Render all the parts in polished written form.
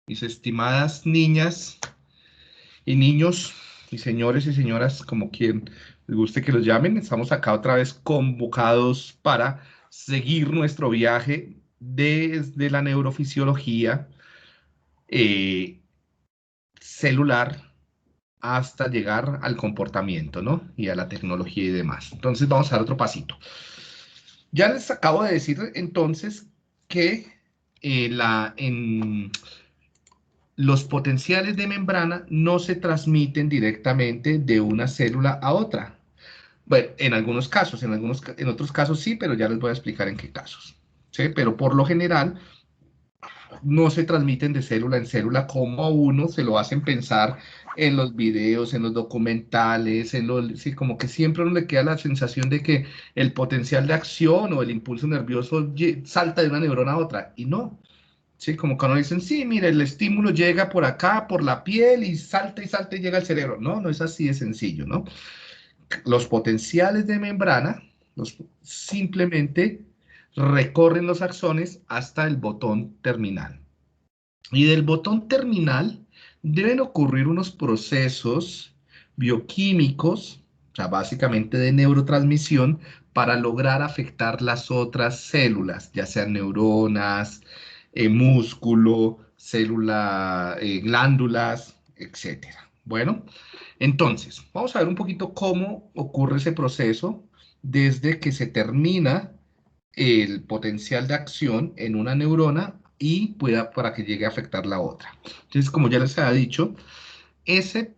Mis estimadas niñas y niños y señores y señoras, como quien les guste que los llamen, estamos acá otra vez convocados para seguir nuestro viaje desde la neurofisiología eh, celular hasta llegar al comportamiento, ¿no? Y a la tecnología y demás. Entonces vamos a dar otro pasito. Ya les acabo de decir entonces que los potenciales de membrana no se transmiten directamente de una célula a otra. Bueno, en algunos casos, en otros casos sí, pero ya les voy a explicar en qué casos. ¿Sí? Pero por lo general no se transmiten de célula en célula como a uno se lo hacen pensar en los videos, en los documentales, sí, como que siempre a uno le queda la sensación de que el potencial de acción o el impulso nervioso salta de una neurona a otra, y no. Sí, como cuando dicen, sí, mire, el estímulo llega por acá, por la piel y salta y llega al cerebro. No, no es así de sencillo, ¿no? Los potenciales de membrana simplemente recorren los axones hasta el botón terminal. Y del botón terminal deben ocurrir unos procesos bioquímicos, o sea, básicamente de neurotransmisión, para lograr afectar las otras células, ya sean neuronas, músculo, glándulas, etcétera. Bueno, entonces, vamos a ver un poquito cómo ocurre ese proceso desde que se termina el potencial de acción en una neurona y para que llegue a afectar la otra. Entonces, como ya les había dicho, ese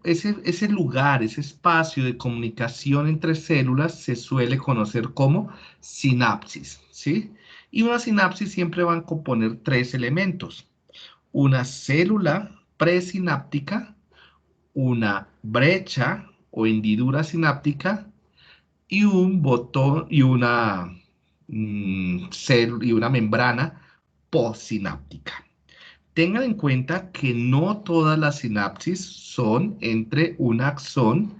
lugar, ese espacio de comunicación entre células se suele conocer como sinapsis, ¿sí? Y una sinapsis siempre va a componer tres elementos: una célula presináptica, una brecha o hendidura sináptica y un botón y y una membrana postsináptica. Tengan en cuenta que no todas las sinapsis son entre un axón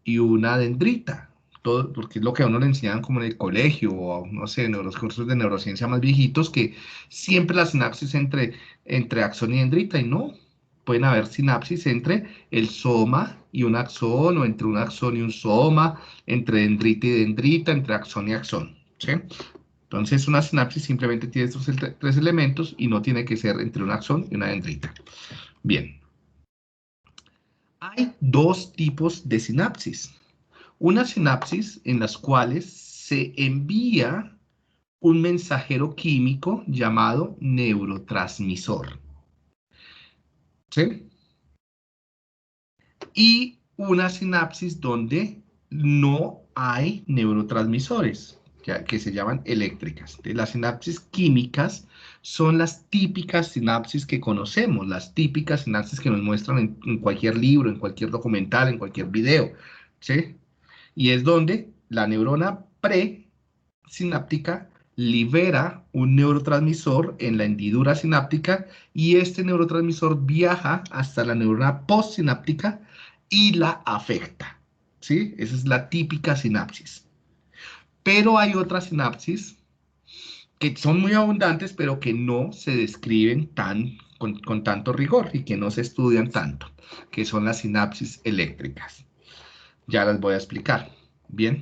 y una dendrita. Todo, porque es lo que a uno le enseñan como en el colegio o no sé, en los cursos de neurociencia más viejitos, que siempre la sinapsis entre axón y dendrita, y no. Pueden haber sinapsis entre el soma y un axón, o entre un axón y un soma, entre dendrita y dendrita, entre axón y axón. ¿Sí? Entonces, una sinapsis simplemente tiene estos tres elementos y no tiene que ser entre un axón y una dendrita. Bien, hay dos tipos de sinapsis. Una sinapsis en las cuales se envía un mensajero químico llamado neurotransmisor. ¿Sí? Y una sinapsis donde no hay neurotransmisores, que se llaman eléctricas. Las sinapsis químicas son las típicas sinapsis que conocemos, las típicas sinapsis que nos muestran en cualquier libro, en cualquier documental, en cualquier video, ¿sí? Y es donde la neurona presináptica libera un neurotransmisor en la hendidura sináptica, y este neurotransmisor viaja hasta la neurona postsináptica y la afecta. ¿Sí? Esa es la típica sinapsis. Pero hay otras sinapsis que son muy abundantes, pero que no se describen con tanto rigor y que no se estudian tanto, que son las sinapsis eléctricas. Ya las voy a explicar. Bien.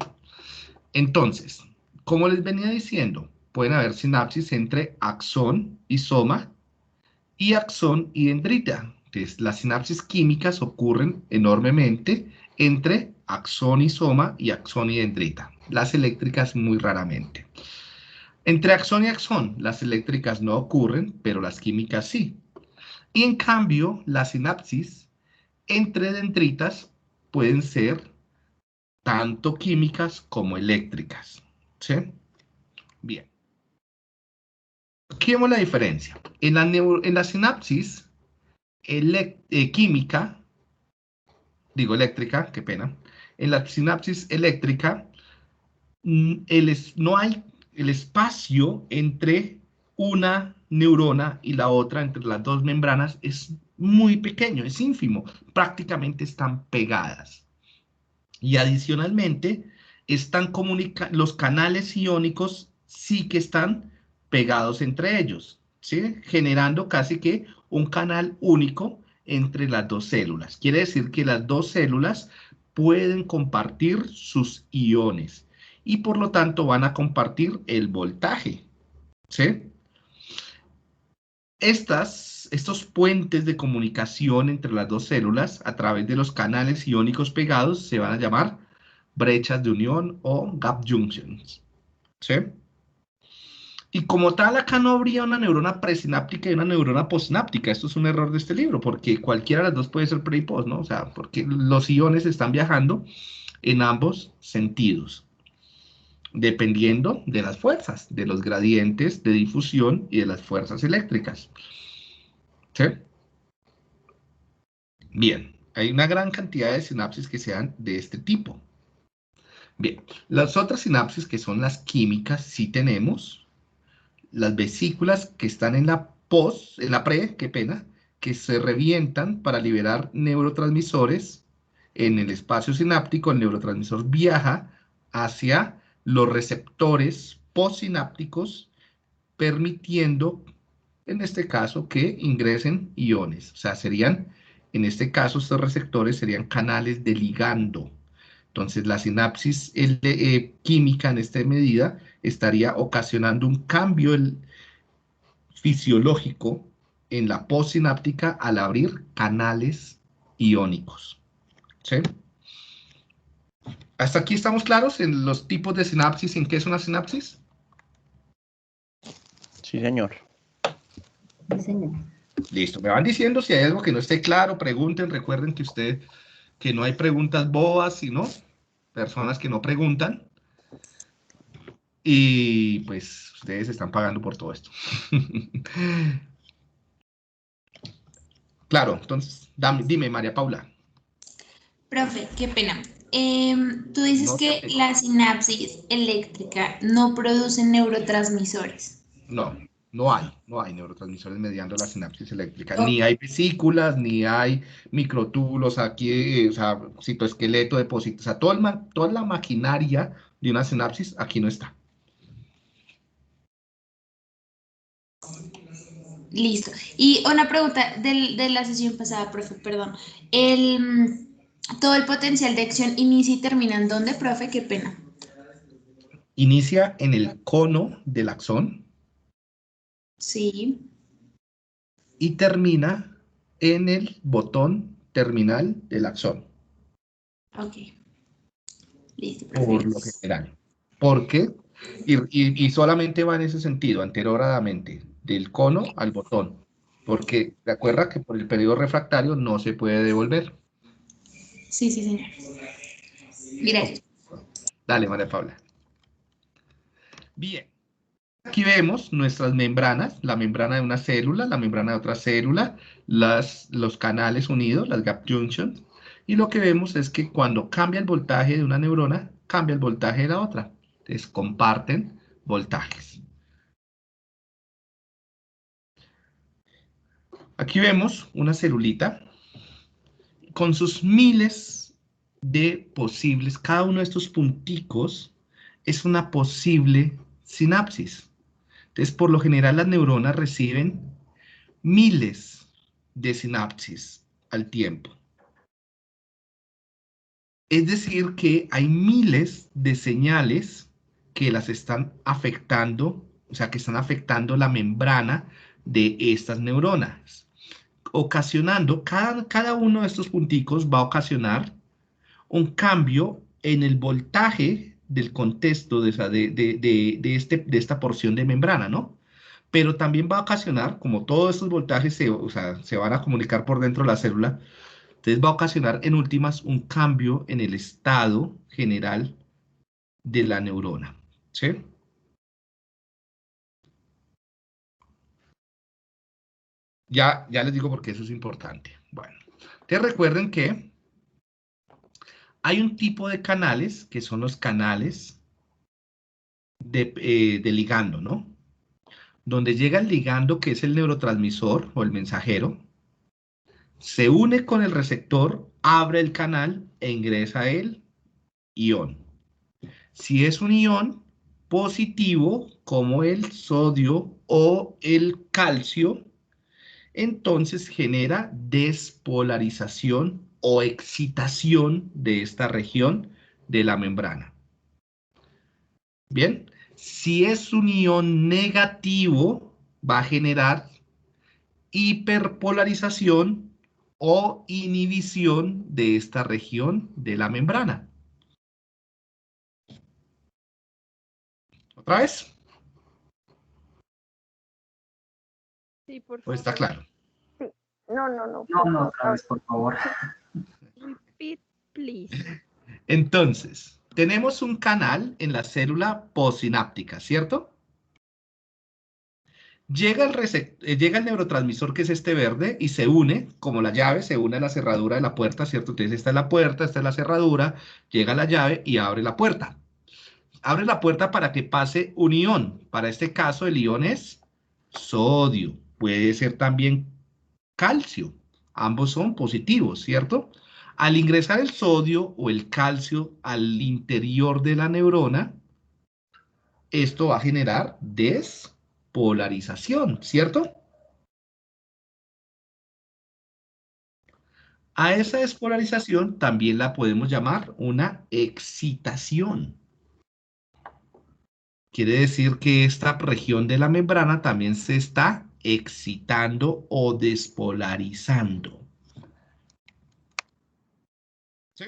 Entonces, como les venía diciendo, pueden haber sinapsis entre axón y soma y axón y dendrita. Entonces, las sinapsis químicas ocurren enormemente entre axón y soma y axón y dendrita. Las eléctricas muy raramente. Entre axón y axón, las eléctricas no ocurren, pero las químicas sí. Y en cambio, las sinapsis entre dendritas pueden ser tanto químicas como eléctricas. ¿Sí? Bien. Aquí vemos la diferencia. En la sinapsis química, digo eléctrica, qué pena. En la sinapsis eléctrica, no hay el espacio entre una neurona y la otra, entre las dos membranas, es muy pequeño, es ínfimo. Prácticamente están pegadas. Y adicionalmente, los canales iónicos sí que están pegados entre ellos. ¿sí? Generando casi que un canal único entre las dos células. Quiere decir que las dos células pueden compartir sus iones y por lo tanto van a compartir el voltaje, ¿sí? Estos puentes de comunicación entre las dos células a través de los canales iónicos pegados se van a llamar brechas de unión o gap junctions, ¿sí? Y como tal, acá no habría una neurona presináptica y una neurona postsináptica. Esto es un error de este libro, porque cualquiera de las dos puede ser pre y post, ¿no? O sea, porque los iones están viajando en ambos sentidos, dependiendo de las fuerzas, de los gradientes de difusión y de las fuerzas eléctricas. ¿Sí? Bien, hay una gran cantidad de sinapsis que sean de este tipo. Bien, las otras sinapsis que son las químicas, sí tenemos. Las vesículas que están en la qué pena, que se revientan para liberar neurotransmisores en el espacio sináptico. El neurotransmisor viaja hacia los receptores postsinápticos, permitiendo, en este caso, que ingresen iones. O sea, en este caso, estos receptores serían canales de ligando. Entonces, la sinapsis química en esta medida estaría ocasionando un cambio fisiológico en la postsináptica al abrir canales iónicos. ¿Sí? ¿Hasta aquí estamos claros en los tipos de sinapsis, en qué es una sinapsis? Sí, señor. Sí, señor. Listo, me van diciendo si hay algo que no esté claro, pregunten, recuerden que no hay preguntas bobas, sino personas que no preguntan. Y pues ustedes están pagando por todo esto. Claro, entonces, dime, María Paula. Profe, qué pena. Tú dices No te que apures. la sinapsis eléctrica no produce neurotransmisores. No hay neurotransmisores mediando la sinapsis eléctrica. Ni hay vesículas, ni hay microtúbulos aquí, o sea, citoesqueleto, depósitos. O sea, toda la maquinaria de una sinapsis aquí no está. Listo. Y una pregunta de la sesión pasada, profe, perdón. Todo el potencial de acción inicia y termina ¿en dónde, profe? Qué pena. Inicia en el cono del axón Sí. y termina en el botón terminal del axón, Ok. Listo, por profe. lo general. ¿Por qué? Y solamente va en ese sentido, anterógradamente, del cono al botón. Porque recuerda que por el periodo refractario no se puede devolver. Sí, sí, señor. Ok. Gracias. Dale, María Paula. Bien. Aquí vemos nuestras membranas, la membrana de una célula, la membrana de otra célula, los canales unidos, las gap junctions. Y lo que vemos es que cuando cambia el voltaje de una neurona, cambia el voltaje de la otra. Entonces comparten voltajes. Aquí vemos una celulita con sus miles de posibles, cada uno de estos punticos es una posible sinapsis. Entonces, por lo general, las neuronas reciben miles de sinapsis al tiempo. Es decir, que hay miles de señales que las están afectando, o sea, que están afectando la membrana de estas neuronas, ocasionando, cada uno de estos punticos va a ocasionar un cambio en el voltaje del contexto de esta porción de membrana, ¿no? Pero también va a ocasionar, como todos estos voltajes o sea, se van a comunicar por dentro de la célula, entonces va a ocasionar en últimas un cambio en el estado general de la neurona, ¿sí? Ya les digo por qué eso es importante. Bueno, te recuerden que hay un tipo de canales que son los canales de ligando, ¿no? Donde llega el ligando, que es el neurotransmisor o el mensajero, se une con el receptor, abre el canal e ingresa el ion. Si es un ion positivo, como el sodio o el calcio, entonces genera despolarización o excitación de esta región de la membrana. Bien, si es un ion negativo, va a generar hiperpolarización o inhibición de esta región de la membrana. ¿Otra vez? Sí, por ¿O está favor. claro? Sí. No, No, por no, favor. otra vez, por favor. Repeat, please. Entonces, tenemos un canal en la célula postsináptica, ¿cierto? Llega el neurotransmisor, que es este verde, y se une, como la llave, se une a la cerradura de la puerta, ¿cierto? Entonces, esta es la puerta, esta es la cerradura, llega la llave y abre la puerta. Abre la puerta para que pase un ion. Para este caso, el ion es sodio. Puede ser también calcio. Ambos son positivos, ¿cierto? Al ingresar el sodio o el calcio al interior de la neurona, esto va a generar despolarización, ¿cierto? A esa despolarización también la podemos llamar una excitación. Quiere decir que esta región de la membrana también se está excitando o despolarizando. ¿Sí?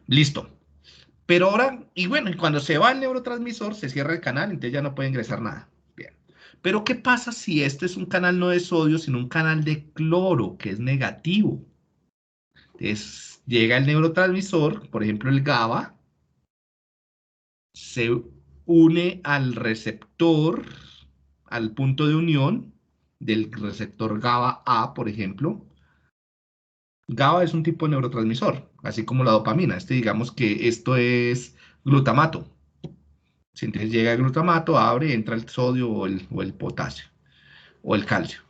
Listo. Pero ahora, y bueno, cuando se va el neurotransmisor, se cierra el canal, entonces ya no puede ingresar nada. Bien. Pero ¿qué pasa si este es un canal no de sodio, sino un canal de cloro, que es negativo? Entonces, llega el neurotransmisor, por ejemplo el GABA, se une al receptor, al punto de unión del receptor GABA A, por ejemplo. GABA es un tipo de neurotransmisor, así como la dopamina. Digamos que esto es glutamato. Si entonces llega el glutamato, abre, entra el sodio o el potasio o el calcio.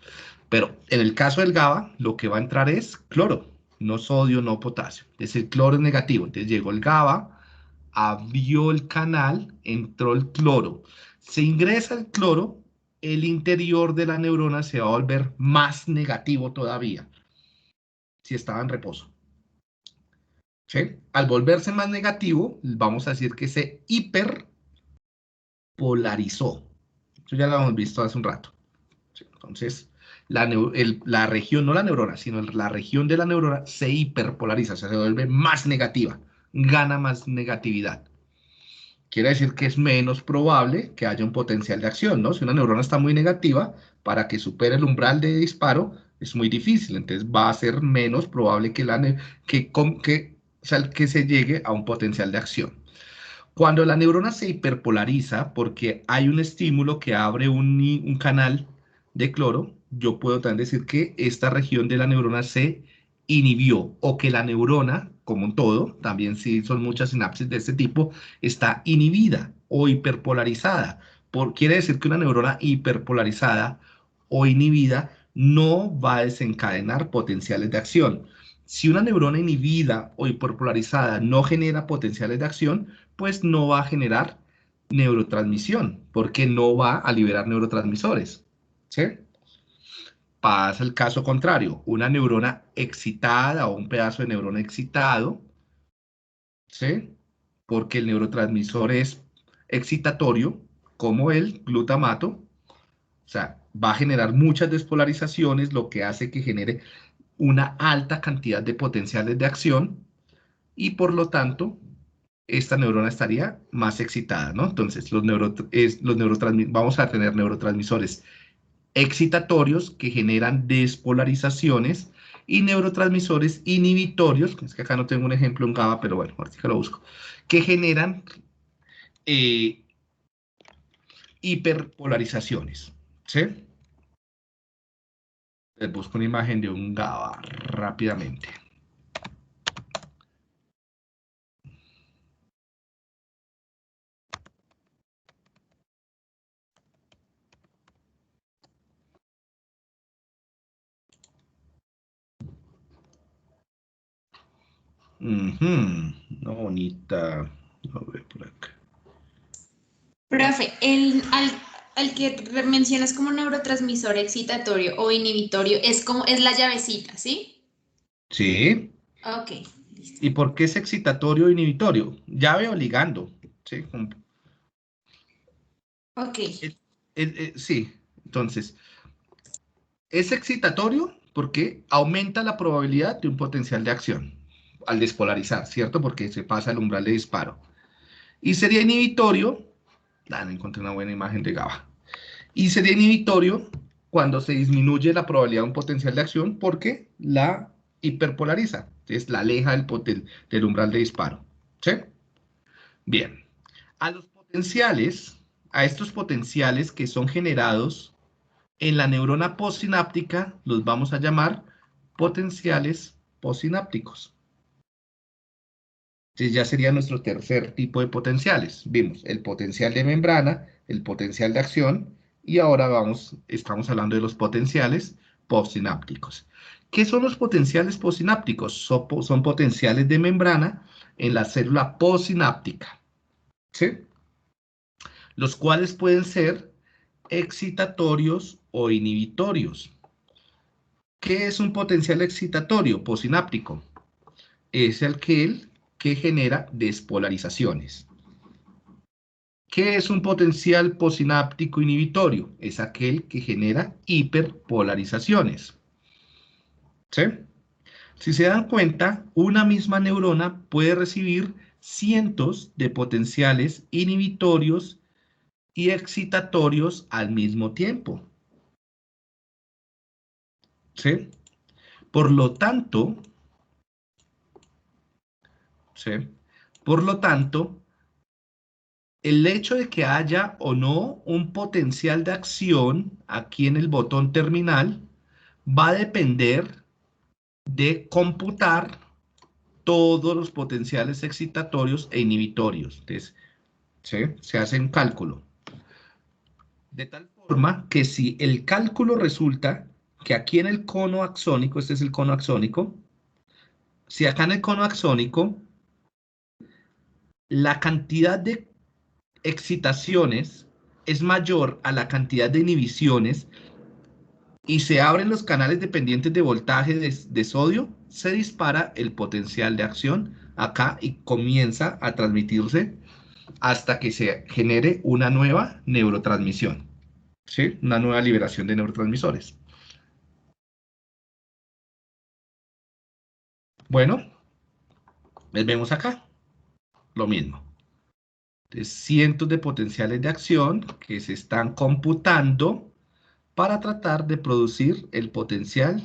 Pero en el caso del GABA, lo que va a entrar es cloro, no sodio, no potasio. Es el cloro es negativo. Entonces llegó el GABA, abrió el canal, entró el cloro. Se ingresa el cloro, el interior de la neurona se va a volver más negativo todavía, si estaba en reposo. ¿Sí? Al volverse más negativo, vamos a decir que se hiperpolarizó. Eso ya lo hemos visto hace un rato. ¿Sí? Entonces, la región, no la neurona, sino la región de la neurona se hiperpolariza, o sea, se vuelve más negativa, gana más negatividad. Quiere decir que es menos probable que haya un potencial de acción, ¿no? Si una neurona está muy negativa, para que supere el umbral de disparo, es muy difícil. Entonces va a ser menos probable que se llegue a un potencial de acción. Cuando la neurona se hiperpolariza, porque hay un estímulo que abre un canal de cloro, yo puedo también decir que esta región de la neurona se inhibió, o que la neurona, como un todo, también sí son muchas sinapsis de este tipo, está inhibida o hiperpolarizada. Quiere decir que una neurona hiperpolarizada o inhibida no va a desencadenar potenciales de acción. Si una neurona inhibida o hiperpolarizada no genera potenciales de acción, pues no va a generar neurotransmisión, porque no va a liberar neurotransmisores. ¿Sí? Pasa el caso contrario, una neurona excitada o un pedazo de neurona excitado, ¿sí? Porque el neurotransmisor es excitatorio, como el glutamato, o sea, va a generar muchas despolarizaciones, lo que hace que genere una alta cantidad de potenciales de acción y por lo tanto esta neurona estaría más excitada, ¿no? Entonces, vamos a tener neurotransmisores excitatorios que generan despolarizaciones y neurotransmisores inhibitorios, es que acá no tengo un ejemplo en GABA, pero bueno, ahorita que lo busco, que generan eh, hiperpolarizaciones, ¿sí? Les busco una imagen de un GABA rápidamente. No, bonita. A ver por acá. Profe, el que mencionas como neurotransmisor excitatorio o inhibitorio es la llavecita, ¿sí? Sí. Ok, listo. ¿Y por qué es excitatorio o inhibitorio? Llave o ligando. ¿Sí? Ok, Sí. Entonces, es excitatorio porque aumenta la probabilidad de un potencial de acción al despolarizar, ¿cierto? Porque se pasa el umbral de disparo. Y sería inhibitorio, no encontré una buena imagen de GABA. Y sería inhibitorio cuando se disminuye la probabilidad de un potencial de acción porque la hiperpolariza, es la aleja del umbral de disparo. ¿Sí? Bien. A los potenciales, a estos potenciales que son generados en la neurona postsináptica, los vamos a llamar potenciales postsinápticos. Entonces ya sería nuestro tercer tipo de potenciales. Vimos el potencial de membrana, el potencial de acción, y ahora estamos hablando de los potenciales postsinápticos. ¿Qué son los potenciales postsinápticos? Son potenciales de membrana en la célula postsináptica, ¿sí? Los cuales pueden ser excitatorios o inhibitorios. ¿Qué es un potencial excitatorio postsináptico? Es aquel que genera despolarizaciones. ¿Qué es un potencial postsináptico inhibitorio? Es aquel que genera hiperpolarizaciones. ¿Sí? Si se dan cuenta, una misma neurona puede recibir cientos de potenciales inhibitorios y excitatorios al mismo tiempo. ¿Sí? Por lo tanto, ¿sí? Por lo tanto, el hecho de que haya o no un potencial de acción aquí en el botón terminal va a depender de computar todos los potenciales excitatorios e inhibitorios. Entonces, ¿sí? Se hace un cálculo. De tal forma que si el cálculo resulta que aquí en el cono axónico, este es el cono axónico, si acá en el cono axónico la cantidad de excitaciones es mayor a la cantidad de inhibiciones y se abren los canales dependientes de voltaje de sodio, se dispara el potencial de acción acá y comienza a transmitirse hasta que se genere una nueva neurotransmisión, ¿sí? Una nueva liberación de neurotransmisores. Bueno, les vemos acá lo mismo. Entonces, cientos de potenciales de acción que se están computando para tratar de producir el potencial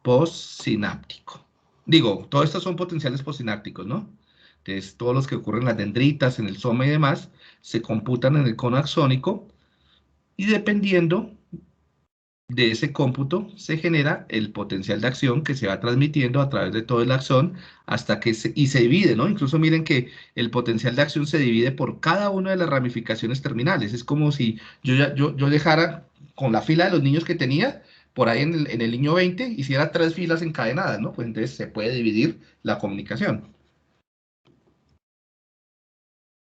postsináptico. Digo, todos estos son potenciales postsinápticos, ¿no? Entonces, todos los que ocurren en las dendritas, en el soma y demás, se computan en el cono axónico y dependiendo de ese cómputo se genera el potencial de acción que se va transmitiendo a través de todo el axón hasta que se divide, ¿no? Incluso miren que el potencial de acción se divide por cada una de las ramificaciones terminales. Es como si yo dejara con la fila de los niños que tenía, por ahí en el niño 20, hiciera 3 filas encadenadas, ¿no? Pues entonces se puede dividir la comunicación.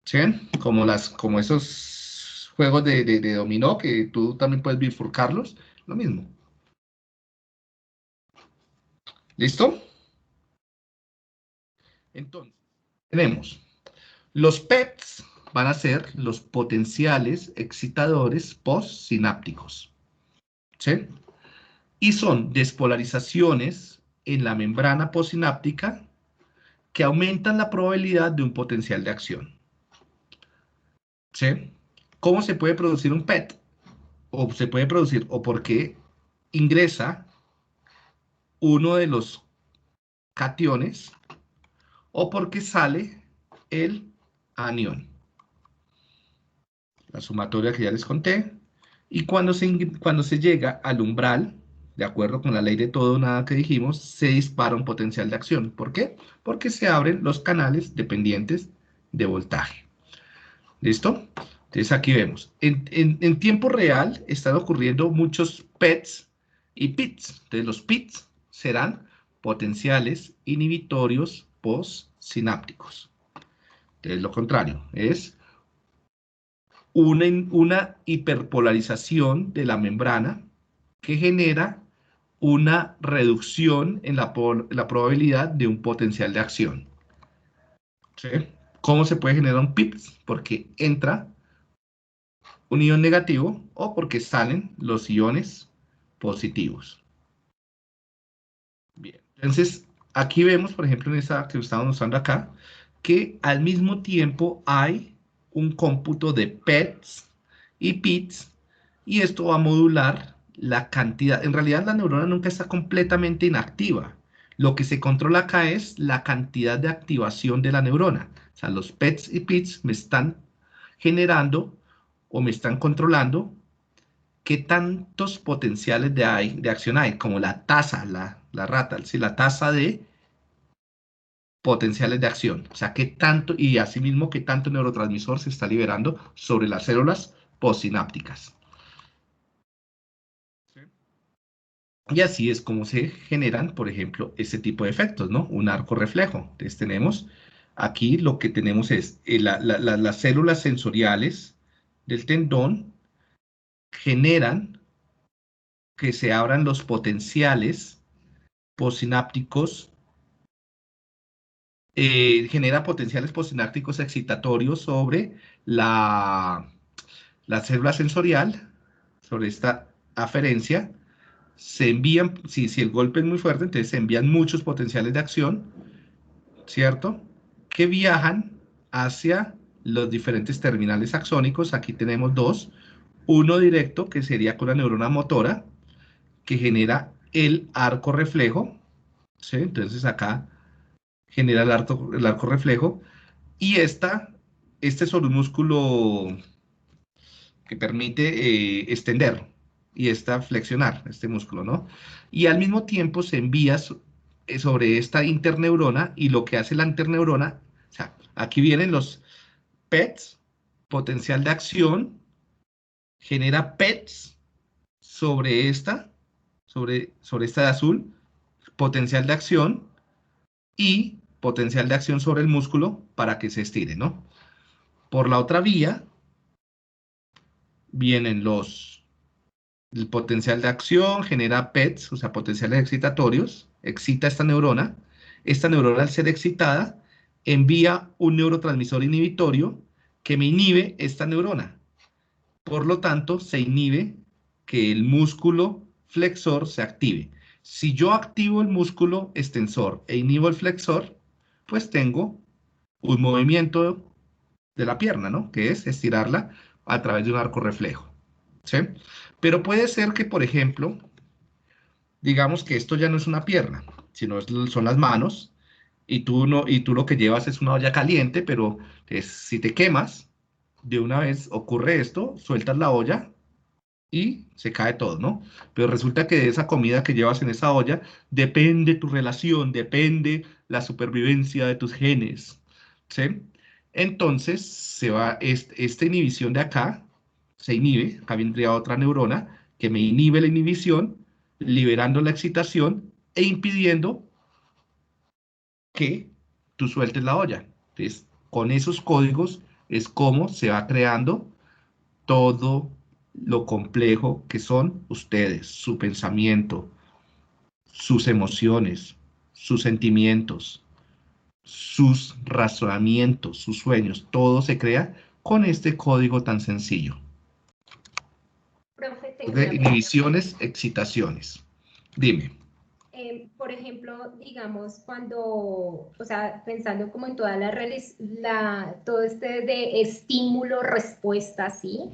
¿Sí? Como esos juegos de dominó que tú también puedes bifurcarlos, lo mismo. ¿Listo? Entonces, tenemos los PETs, van a ser los potenciales excitadores postsinápticos, ¿sí? Y son despolarizaciones en la membrana postsináptica que aumentan la probabilidad de un potencial de acción, ¿sí? ¿Cómo se puede producir un PET? O se puede producir, o porque ingresa uno de los cationes, o porque sale el anión. La sumatoria que ya les conté, y cuando se llega al umbral, de acuerdo con la ley de todo o nada que dijimos, se dispara un potencial de acción. ¿Por qué? Porque se abren los canales dependientes de voltaje. ¿Listo? Entonces aquí vemos, en tiempo real están ocurriendo muchos PETs y PITs. Entonces los PITs serán potenciales inhibitorios postsinápticos. Entonces lo contrario es una hiperpolarización de la membrana que genera una reducción en la probabilidad de un potencial de acción. ¿Sí? ¿Cómo se puede generar un PIPS? Porque entra un ion negativo o porque salen los iones positivos. Bien, entonces aquí vemos, por ejemplo, en esta que estamos mostrando acá, que al mismo tiempo hay un cómputo de PETs y PITs, y esto va a modular la cantidad. En realidad la neurona nunca está completamente inactiva. Lo que se controla acá es la cantidad de activación de la neurona. O sea, los PETs y PITs me están generando o me están controlando qué tantos potenciales de acción hay, como la tasa, la rata, ¿sí? La tasa de potenciales de acción. O sea, qué tanto, y asimismo, qué tanto neurotransmisor se está liberando sobre las células postsinápticas. Y así es como se generan, por ejemplo, ese tipo de efectos, ¿no? Un arco reflejo. Entonces tenemos, aquí lo que tenemos es las células sensoriales del tendón generan que se abran los potenciales postsinápticos, genera potenciales postsinápticos excitatorios sobre la célula sensorial, sobre esta aferencia. Se envían, si el golpe es muy fuerte, entonces se envían muchos potenciales de acción, ¿cierto? Que viajan hacia los diferentes terminales axónicos. Aquí tenemos dos. Uno directo, que sería con la neurona motora, que genera el arco reflejo, ¿sí? Entonces acá genera el arco reflejo, y este es un músculo que permite extender, y flexionar este músculo, ¿no? Y al mismo tiempo se envía sobre esta interneurona, y lo que hace la interneurona, o sea, aquí vienen los PETs, potencial de acción, genera PETs sobre sobre esta de azul, potencial de acción, y potencial de acción sobre el músculo para que se estire, ¿no? Por la otra vía vienen el potencial de acción, genera PETs, o sea, potenciales excitatorios, excita esta neurona al ser excitada envía un neurotransmisor inhibitorio que me inhibe esta neurona. Por lo tanto, se inhibe que el músculo flexor se active. Si yo activo el músculo extensor e inhibo el flexor, pues tengo un movimiento de la pierna, ¿no? Que es estirarla a través de un arco reflejo, ¿sí? Pero puede ser que, por ejemplo, digamos que esto ya no es una pierna, sino son las manos, y tú lo que llevas es una olla caliente, pero si te quemas, de una vez ocurre esto, sueltas la olla y se cae todo, ¿no? Pero resulta que de esa comida que llevas en esa olla depende tu relación, depende la supervivencia de tus genes, ¿sí? Entonces esta inhibición de acá, se inhibe, acá vendría otra neurona que me inhibe la inhibición, liberando la excitación e impidiendo que tú sueltes la olla. Entonces, con esos códigos es como se va creando todo lo complejo que son ustedes, su pensamiento, sus emociones, sus sentimientos, sus razonamientos, sus sueños, todo se crea con este código tan sencillo. Profe, tengo De una inhibiciones, excitaciones. Dime. por ejemplo, digamos, cuando, o sea, pensando como en toda todo este de estímulo-respuesta, ¿sí?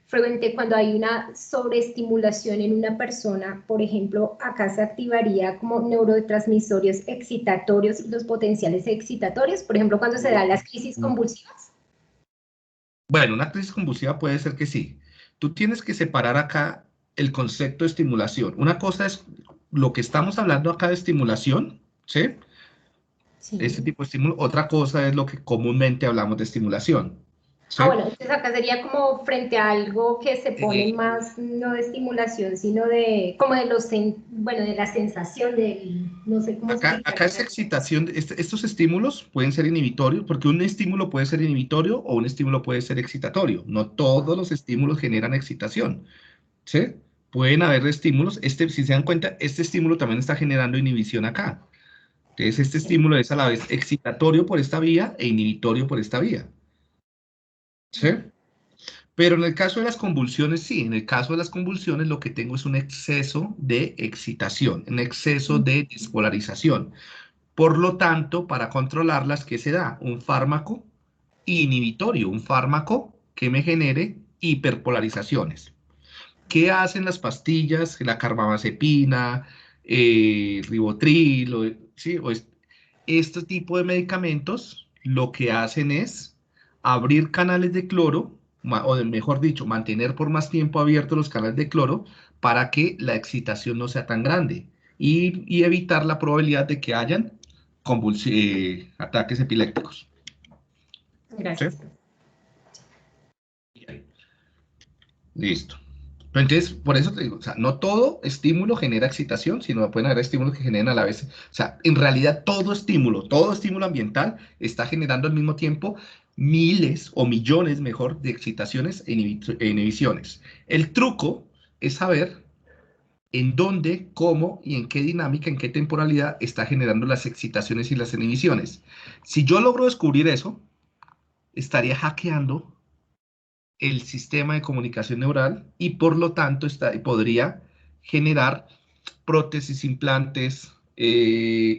Frecuente cuando hay una sobreestimulación en una persona, por ejemplo, acá se activaría como neurotransmisores excitatorios y los potenciales excitatorios, por ejemplo, cuando se dan las crisis convulsivas. Bueno, una crisis convulsiva puede ser que sí. Tú tienes que separar acá el concepto de estimulación. Una cosa es lo que estamos hablando acá de estimulación, ¿sí? Sí. Este tipo de estímulo. Otra cosa es lo que comúnmente hablamos de estimulación, ¿sí? Ah, bueno, entonces acá sería como frente a algo que se pone más, no de estimulación, sino de, como de los, bueno, de la sensación del... No sé cómo Acá esa excitación, estos estímulos pueden ser inhibitorios, porque un estímulo puede ser inhibitorio o un estímulo puede ser excitatorio. No todos los estímulos generan excitación, ¿sí? Pueden haber estímulos, si se dan cuenta, este estímulo también está generando inhibición acá. Entonces, este estímulo es a la vez excitatorio por esta vía e inhibitorio por esta vía, ¿sí? Pero en el caso de las convulsiones, sí, en el caso de las convulsiones lo que tengo es un exceso de excitación, un exceso de despolarización. Por lo tanto, para controlarlas, ¿qué se da? Un fármaco inhibitorio, un fármaco que me genere hiperpolarizaciones. ¿Qué hacen las pastillas? La carbamazepina, ribotril, ¿sí? Este tipo de medicamentos lo que hacen es abrir canales de cloro, mejor dicho, mantener por más tiempo abiertos los canales de cloro para que la excitación no sea tan grande y evitar la probabilidad de que hayan ataques epilépticos. ¿Sí? Gracias. Listo. Entonces, por eso te digo, o sea, no todo estímulo genera excitación, sino pueden haber estímulos que generen a la vez. O sea, en realidad todo estímulo ambiental está generando al mismo tiempo miles o millones, mejor, de excitaciones e inhibiciones. El truco es saber en dónde, cómo y en qué dinámica, en qué temporalidad está generando las excitaciones y las inhibiciones. Si yo logro descubrir eso, estaría hackeando el sistema de comunicación neural y por lo tanto podría generar prótesis, implantes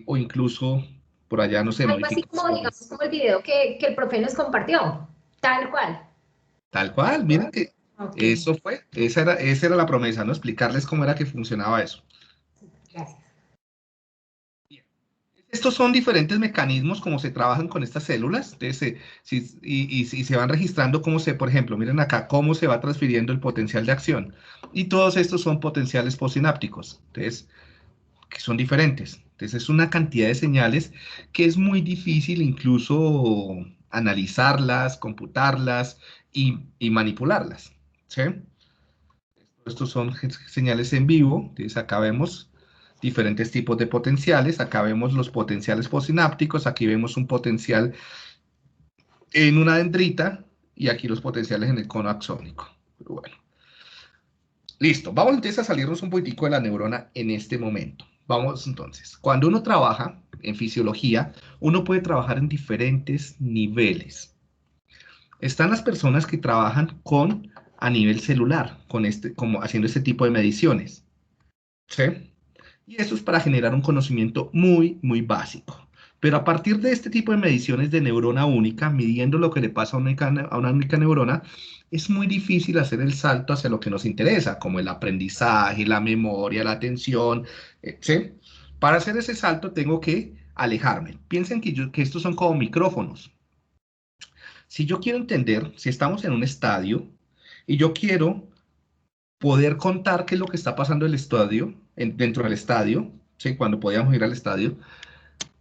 o incluso por allá, no sé, Algo así como, digamos, modificaciones. como el video que el profe nos compartió, tal cual. Tal cual, miren que Ok, esa era la promesa, ¿no? Explicarles cómo era que funcionaba eso. gracias. Estos son diferentes mecanismos como se trabajan con estas células. Entonces, y se van registrando por ejemplo, miren acá cómo se va transfiriendo el potencial de acción. Y todos estos son potenciales postsinápticos, entonces, que son diferentes. Entonces, es una cantidad de señales que es muy difícil incluso analizarlas, computarlas y manipularlas. ¿Sí? Estos son señales en vivo. Entonces, acá vemos diferentes tipos de potenciales. Acá vemos los potenciales postsinápticos. Aquí vemos un potencial en una dendrita y aquí los potenciales en el cono axónico. Pero bueno. Listo. Vamos entonces a salirnos un poquitico de la neurona en este momento. Vamos entonces. Cuando uno trabaja en fisiología, uno puede trabajar en diferentes niveles. Están las personas que trabajan a nivel celular, como haciendo este tipo de mediciones. ¿Sí? Y eso es para generar un conocimiento muy, muy básico. Pero a partir de este tipo de mediciones de neurona única, midiendo lo que le pasa a una única neurona, es muy difícil hacer el salto hacia lo que nos interesa, como el aprendizaje, la memoria, la atención, ¿sí? Para hacer ese salto tengo que alejarme. Piensen que estos son como micrófonos. Si yo quiero entender, si estamos en un estadio y yo quiero poder contar qué es lo que está pasando en el estadio, dentro del estadio, ¿sí? Cuando podíamos ir al estadio,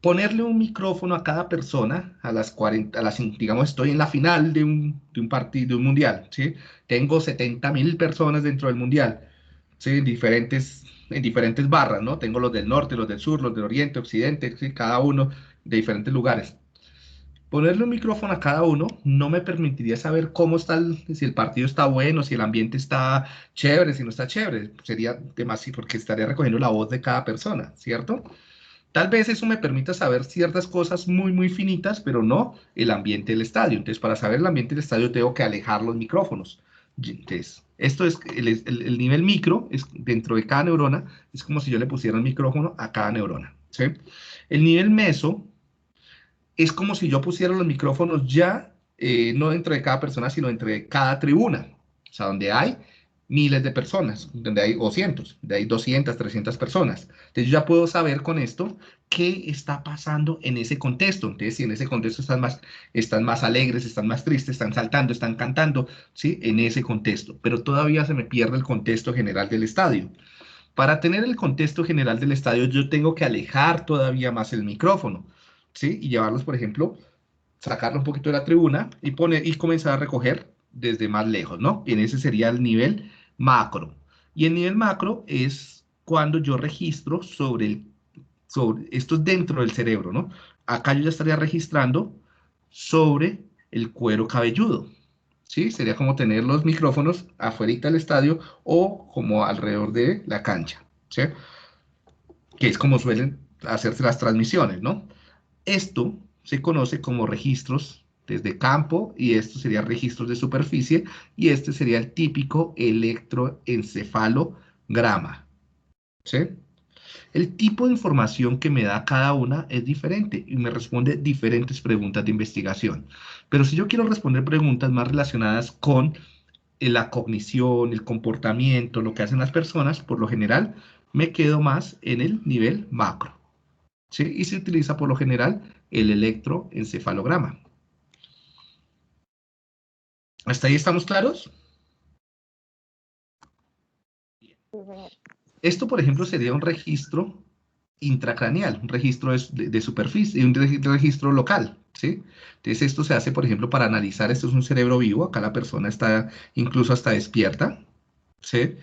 ponerle un micrófono a cada persona a las 40, digamos, estoy en la final de un partido, de un mundial, ¿sí? Tengo 70.000 personas dentro del mundial, ¿sí? En diferentes barras, ¿no? Tengo los del norte, los del sur, los del oriente, occidente, ¿sí? Cada uno de diferentes lugares. Ponerle un micrófono a cada uno no me permitiría saber cómo está, si el partido está bueno, si el ambiente está chévere, si no está chévere. Sería demasiado, porque estaría recogiendo la voz de cada persona, ¿cierto? Tal vez eso me permita saber ciertas cosas muy, muy finitas, pero no el ambiente del estadio. Entonces, para saber el ambiente del estadio tengo que alejar los micrófonos. Entonces, esto es el nivel micro, es dentro de cada neurona, es como si yo le pusiera un micrófono a cada neurona, ¿sí? El nivel meso es como si yo pusiera los micrófonos ya, no dentro de cada persona, sino dentro de cada tribuna. O sea, donde hay miles de personas, donde hay o cientos, donde hay 200, 300 personas. Entonces, yo ya puedo saber con esto qué está pasando en ese contexto. Entonces, si en ese contexto están más alegres, están más tristes, están saltando, están cantando, ¿sí? En ese contexto. Pero todavía se me pierde el contexto general del estadio. Para tener el contexto general del estadio, yo tengo que alejar todavía más el micrófono, ¿sí? Y llevarlos, por ejemplo, sacarlo un poquito de la tribuna y comenzar a recoger desde más lejos, ¿no? Y en ese sería el nivel macro. Y el nivel macro es cuando yo registro sobre esto es dentro del cerebro, ¿no? Acá yo ya estaría registrando sobre el cuero cabelludo, ¿sí? Sería como tener los micrófonos afuera del estadio o como alrededor de la cancha, ¿sí? Que es como suelen hacerse las transmisiones, ¿no? Esto se conoce como registros desde campo y esto sería registros de superficie y este sería el típico electroencefalograma, ¿sí? El tipo de información que me da cada una es diferente y me responde diferentes preguntas de investigación. Pero si yo quiero responder preguntas más relacionadas con la cognición, el comportamiento, lo que hacen las personas, por lo general me quedo más en el nivel macro, ¿sí? Y se utiliza por lo general el electroencefalograma. ¿Hasta ahí estamos claros? Esto, por ejemplo, sería un registro intracraneal, un registro de superficie, un registro local, ¿sí? Entonces esto se hace, por ejemplo, para analizar, esto es un cerebro vivo, acá la persona está incluso hasta despierta, ¿sí?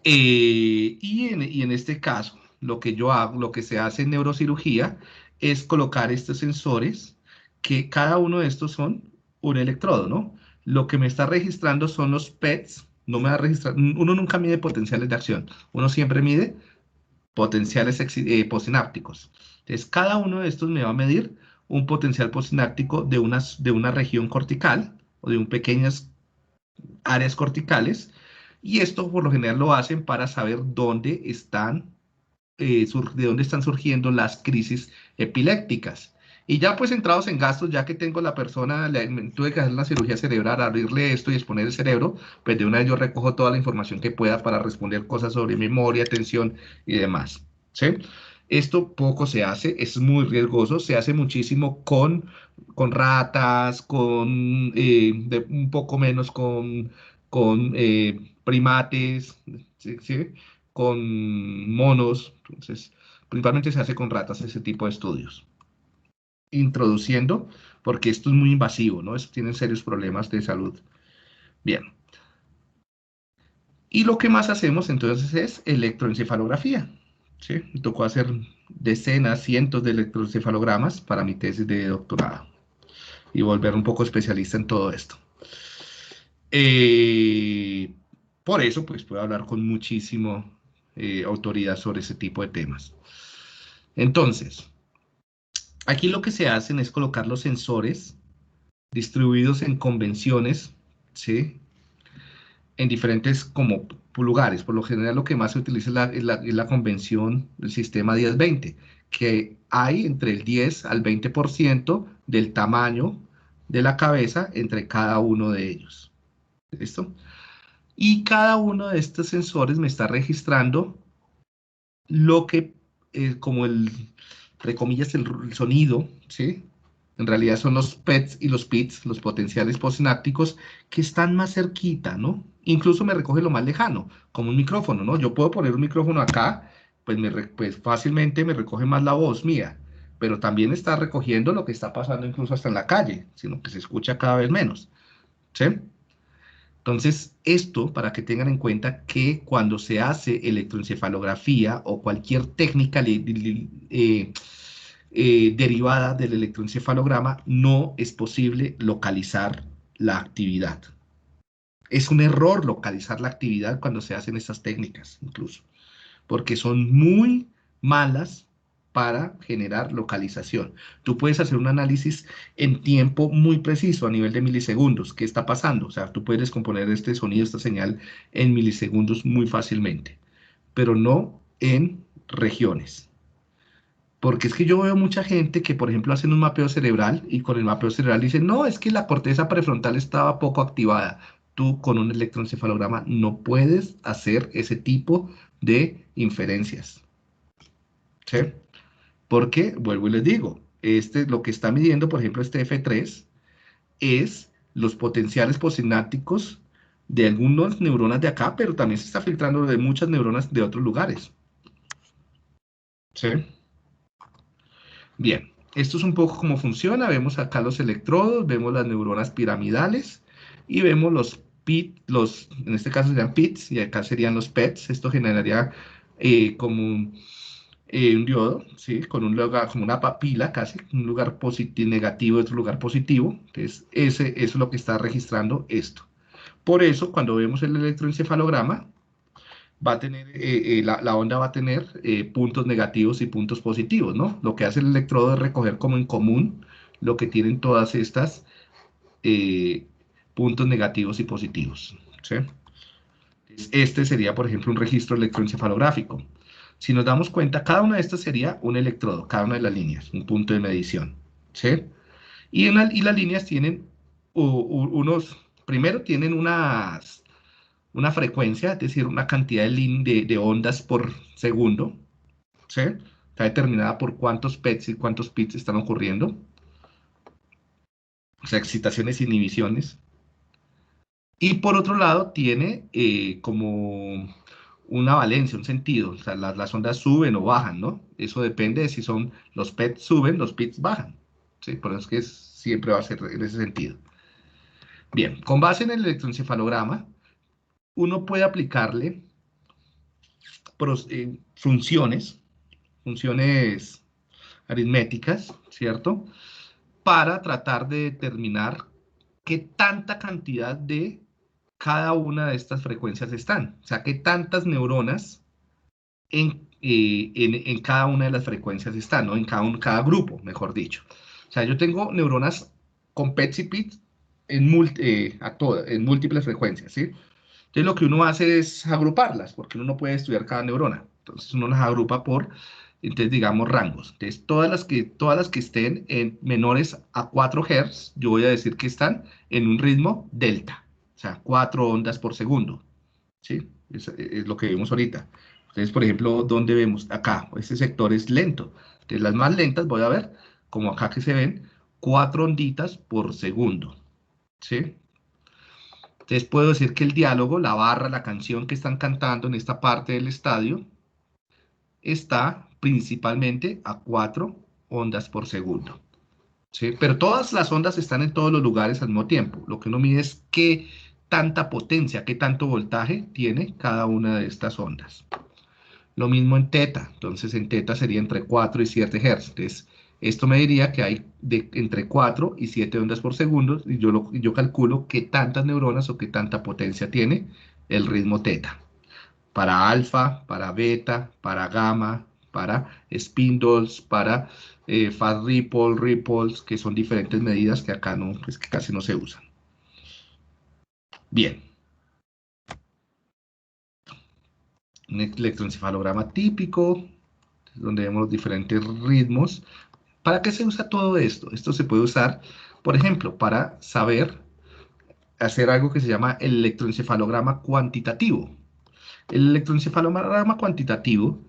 Y en este caso, lo que yo hago, lo que se hace en neurocirugía es colocar estos sensores, que cada uno de estos son un electrodo, ¿no? Lo que me está registrando son los PETs, no me va a registrar, uno nunca mide potenciales de acción, uno siempre mide potenciales posinápticos. Entonces, cada uno de estos me va a medir un potencial posináptico de una región cortical o de un pequeñas áreas corticales, y esto por lo general lo hacen para saber dónde están, de dónde están surgiendo las crisis epilépticas. Y ya pues entrados en gastos, ya que tengo la persona, tuve que hacer una cirugía cerebral, abrirle esto y exponer el cerebro, pues de una vez yo recojo toda la información que pueda para responder cosas sobre memoria, atención y demás, ¿sí? Esto poco se hace, es muy riesgoso, se hace muchísimo con ratas, un poco menos con primates, ¿sí? ¿Sí? Con monos, entonces principalmente se hace con ratas ese tipo de estudios. Introduciendo, porque esto es muy invasivo, ¿no? Esto tiene serios problemas de salud. Bien. Y lo que más hacemos entonces es electroencefalografía, ¿sí? Me tocó hacer decenas, cientos de electroencefalogramas para mi tesis de doctorado y volver un poco especialista en todo esto. Eh, por eso, pues puedo hablar con muchísimo autoridad sobre ese tipo de temas. Entonces, aquí lo que se hacen es colocar los sensores distribuidos en convenciones, ¿sí? En diferentes como lugares. Por lo general lo que más se utiliza es la convención del sistema 10-20, que hay entre el 10 al 20% del tamaño de la cabeza entre cada uno de ellos. ¿Listo? Y cada uno de estos sensores me está registrando lo que, como entre comillas, el sonido, ¿sí? En realidad son los PETs y los PITs, los potenciales postsinápticos, que están más cerquita, ¿no? Incluso me recoge lo más lejano, como un micrófono, ¿no? Yo puedo poner un micrófono acá, pues, pues fácilmente me recoge más la voz mía, pero también está recogiendo lo que está pasando incluso hasta en la calle, sino que se escucha cada vez menos, ¿sí? Entonces, esto para que tengan en cuenta que cuando se hace electroencefalografía o cualquier técnica derivada del electroencefalograma, no es posible localizar la actividad. Es un error localizar la actividad cuando se hacen estas técnicas, incluso, porque son muy malas para generar localización. Tú puedes hacer un análisis en tiempo muy preciso, a nivel de milisegundos. ¿Qué está pasando? O sea, tú puedes descomponer este sonido, esta señal, en milisegundos muy fácilmente, pero no en regiones. Porque es que yo veo mucha gente que, por ejemplo, hacen un mapeo cerebral y con el mapeo cerebral dicen, no, es que la corteza prefrontal estaba poco activada. Tú con un electroencefalograma no puedes hacer ese tipo de inferencias, ¿sí? Porque, vuelvo y les digo, lo que está midiendo, por ejemplo, este F3, es los potenciales postsinápticos de algunas neuronas de acá, pero también se está filtrando de muchas neuronas de otros lugares, ¿sí? Bien, esto es un poco cómo funciona. Vemos acá los electrodos, vemos las neuronas piramidales y vemos los PIT, en este caso serían PITs y acá serían los PETs. Esto generaría como Un diodo, ¿sí? Con un lugar, como una papila casi, un lugar negativo, otro lugar positivo. Entonces, eso es lo que está registrando esto. Por eso, cuando vemos el electroencefalograma, va a tener, la onda va a tener puntos negativos y puntos positivos, ¿no? Lo que hace el electrodo es recoger como en común lo que tienen todas estas puntos negativos y positivos, ¿sí? Este sería, por ejemplo, un registro electroencefalográfico. Si nos damos cuenta, cada una de estas sería un electrodo, cada una de las líneas, un punto de medición, ¿sí? Y las líneas tienen primero tienen una frecuencia, es decir, una cantidad de ondas por segundo, ¿sí? Está determinada por cuántos PETs y cuántos PITs están ocurriendo, o sea, excitaciones e inhibiciones. Y por otro lado, tiene como una valencia, un sentido, o sea, las ondas suben o bajan, ¿no? Eso depende de si son los PETs suben, los PITs bajan, ¿sí? Por eso es que siempre va a ser en ese sentido. Bien, con base en el electroencefalograma, uno puede aplicarle funciones aritméticas, ¿cierto? Para tratar de determinar qué tanta cantidad de cada una de estas frecuencias están. O sea, qué tantas neuronas en cada una de las frecuencias están, ¿no? En cada grupo, mejor dicho. O sea, yo tengo neuronas con PETs y PITs en múltiples frecuencias, ¿sí? Entonces lo que uno hace es agruparlas, porque uno no puede estudiar cada neurona. Entonces uno las agrupa por, entonces digamos, rangos. Entonces todas las que estén en menores a 4 Hz, yo voy a decir que están en un ritmo delta, o sea, 4 ondas por segundo. ¿Sí? Es lo que vemos ahorita. Entonces, por ejemplo, ¿dónde vemos? Acá, este sector es lento. Entonces las más lentas voy a ver, como acá que se ven, 4 onditas por segundo. ¿Sí? Entonces puedo decir que el diálogo, la barra, la canción que están cantando en esta parte del estadio, está principalmente a 4 ondas por segundo. ¿Sí? Pero todas las ondas están en todos los lugares al mismo tiempo. Lo que uno mide es qué tanta potencia, qué tanto voltaje tiene cada una de estas ondas. Lo mismo en teta. Entonces en teta sería entre 4 y 7 Hz. Entonces esto me diría que hay entre 4 y 7 ondas por segundo y yo calculo qué tantas neuronas o qué tanta potencia tiene el ritmo teta. Para alfa, para beta, para gamma, para spindles, para fast ripple, ripples, que son diferentes medidas que acá no, pues que casi no se usan. Bien. Un electroencefalograma típico, donde vemos los diferentes ritmos. ¿Para qué se usa todo esto? Esto se puede usar, por ejemplo, para saber hacer algo que se llama el electroencefalograma cuantitativo. El electroencefalograma cuantitativo,